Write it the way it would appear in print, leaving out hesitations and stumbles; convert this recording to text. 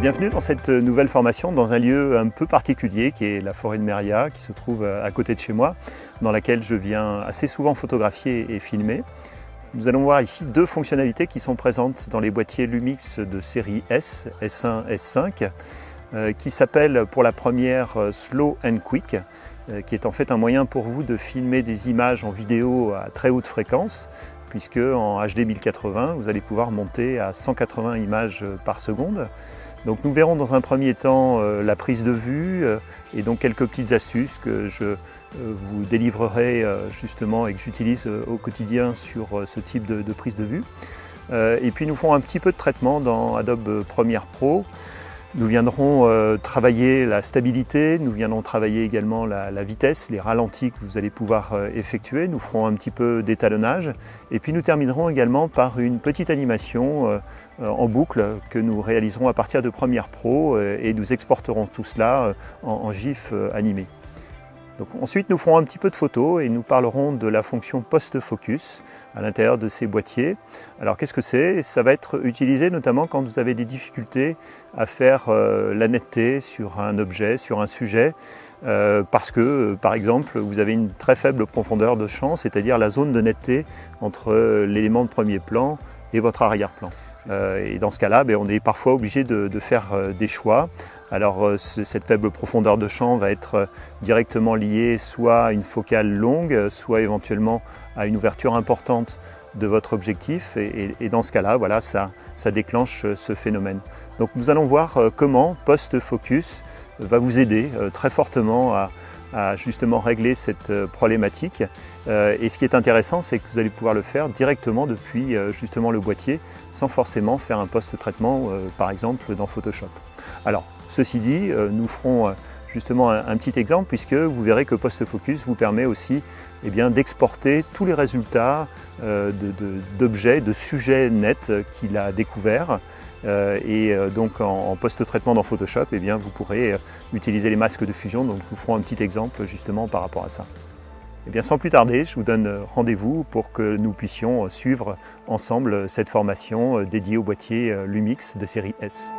Bienvenue dans cette nouvelle formation dans un lieu un peu particulier qui est la forêt de Méria, qui se trouve à côté de chez moi, dans laquelle je viens assez souvent photographier et filmer. Nous allons voir ici deux fonctionnalités qui sont présentes dans les boîtiers Lumix de série S, S1, S5, qui s'appellent pour la première Slow and Quick, qui est en fait un moyen pour vous de filmer des images en vidéo à très haute fréquence, puisque en HD 1080, vous allez pouvoir monter à 180 images par seconde. Donc nous verrons dans un premier temps la prise de vue et donc quelques petites astuces que je vous délivrerai justement et que j'utilise au quotidien sur ce type de prise de vue. Et puis nous ferons un petit peu de traitement dans Adobe Premiere Pro. Nous viendrons travailler la stabilité, nous viendrons travailler également la vitesse, les ralentis que vous allez pouvoir effectuer. Nous ferons un petit peu d'étalonnage et puis nous terminerons également par une petite animation en boucle que nous réaliserons à partir de Premiere Pro et nous exporterons tout cela en GIF animé. Donc, ensuite, nous ferons un petit peu de photos et nous parlerons de la fonction post-focus à l'intérieur de ces boîtiers. Alors, qu'est-ce que c'est? Ça va être utilisé notamment quand vous avez des difficultés à faire la netteté sur un objet, sur un sujet, parce que, par exemple, vous avez une très faible profondeur de champ, c'est-à-dire la zone de netteté entre l'élément de premier plan et votre arrière-plan. Et dans ce cas-là, on est parfois obligé de faire des choix. Alors cette faible profondeur de champ va être directement liée soit à une focale longue, soit éventuellement à une ouverture importante de votre objectif. Et dans ce cas-là, voilà, ça déclenche ce phénomène. Donc nous allons voir comment post-focus va vous aider très fortement à justement régler cette problématique. Et ce qui est intéressant, c'est que vous allez pouvoir le faire directement depuis justement le boîtier, sans forcément faire un post-traitement, par exemple dans Photoshop. Alors, ceci dit, nous ferons justement un petit exemple, puisque vous verrez que post-focus vous permet aussi d'exporter tous les résultats d'objets, de sujets nets qu'il a découverts. Donc en post-traitement dans Photoshop, vous pourrez utiliser les masques de fusion. Donc nous ferons un petit exemple justement par rapport à ça. Sans plus tarder, je vous donne rendez-vous pour que nous puissions suivre ensemble cette formation dédiée au boîtier Lumix de série S.